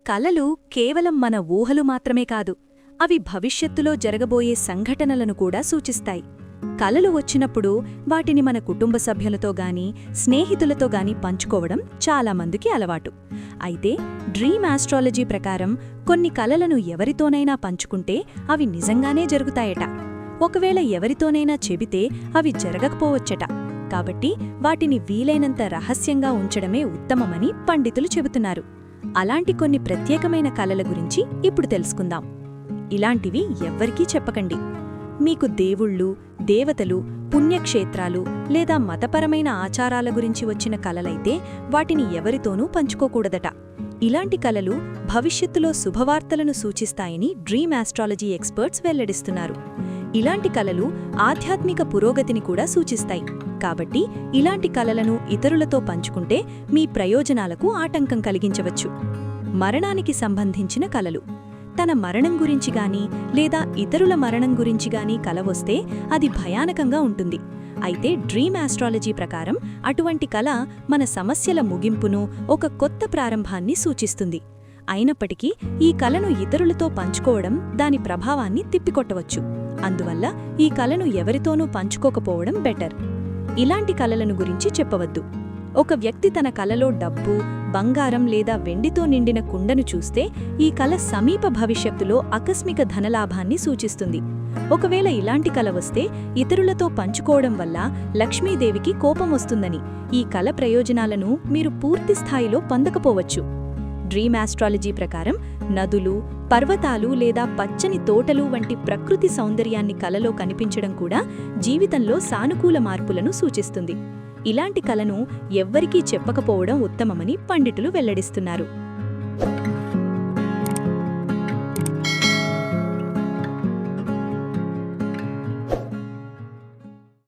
కలలు కేవలం మన ఊహలు మాత్రమే కాదు, అవి భవిష్యత్తులో జరగబోయే సంఘటనలను కూడా సూచిస్తాయి. కలలు వచ్చినప్పుడు వాటిని మన కుటుంబ సభ్యులతో గాని స్నేహితులతో గాని పంచుకోవడం చాలామందికి అలవాటు. అయితే డ్రీమ్ ఆస్ట్రాలజీ ప్రకారం కొన్ని కలలను ఎవరితోనైనా పంచుకుంటే అవి నిజంగానే జరుగుతాయట. ఒకవేళ ఎవరితోనైనా చెబితే అవి జరగకపోవచ్చట. కాబట్టి వాటిని వీలైనంత రహస్యంగా ఉంచడమే ఉత్తమమని పండితులు చెబుతున్నారు. అలాంటి కొన్ని ప్రత్యేకమైన కలల గురించి ఇప్పుడు తెలుసుకుందాం. ఇలాంటివి ఎవ్వరికీ చెప్పకండి. మీకు దేవుళ్ళు, దేవతలు, పుణ్యక్షేత్రాలు లేదా మతపరమైన ఆచారాల గురించి వచ్చిన కలలైతే వాటిని ఎవరితోనూ పంచుకోకూడదట. ఇలాంటి కలలు భవిష్యత్తులో శుభవార్తలను సూచిస్తాయని డ్రీమ్ ఆస్ట్రాలజీ ఎక్స్పర్ట్స్ వెల్లడిస్తున్నారు. ఇలాంటి కలలు ఆధ్యాత్మిక పురోగతిని కూడా సూచిస్తాయి. కాబట్టి ఇలాంటి కలలను ఇతరులతో పంచుకుంటే మీ ప్రయోజనాలకు ఆటంకం కలిగించవచ్చు. మరణానికి సంబంధించిన కలలు. తన మరణం గురించి గాని లేదా ఇతరుల మరణం గురించి గాని కల వస్తే అది భయానకంగా ఉంటుంది. అయితే డ్రీమ్ ఆస్ట్రాలజీ ప్రకారం అటువంటి కల మన సమస్యల ముగింపును, ఒక కొత్త ప్రారంభాన్ని సూచిస్తుంది. అయినప్పటికీ ఈ కలను ఇతరులతో పంచుకోవడం దాని ప్రభావాన్ని తిప్పికొట్టవచ్చు. అందువల్ల ఈ కలను ఎవరితోనూ పంచుకోకపోవడం బెటర్. ఇలాంటి కలలను గురించి చెప్పవద్దు. ఒక వ్యక్తి తన కలలో డబ్బు, బంగారం లేదా వెండితో నిండిన కుండను చూస్తే ఈ కల సమీప భవిష్యత్తులో ఆకస్మిక ధనలాభాన్ని సూచిస్తుంది. ఒకవేళ ఇలాంటి కల వస్తే ఇతరులతో పంచుకోవడం వల్ల లక్ష్మీదేవికి కోపం వస్తుందని, ఈ కల ప్రయోజనాలను మీరు పూర్తి స్థాయిలో పొందకపోవచ్చు. డ్రీమ్ ఆస్ట్రాలజీ ప్రకారం నదులు, పర్వతాలు లేదా పచ్చని తోటలు వంటి ప్రకృతి సౌందర్యాన్ని కలలో కనిపించడం కూడా జీవితంలో సానుకూల మార్పులను సూచిస్తుంది. ఇలాంటి కలను ఎవ్వరికీ చెప్పకపోవడం ఉత్తమమని పండితులు వెల్లడిస్తున్నారు.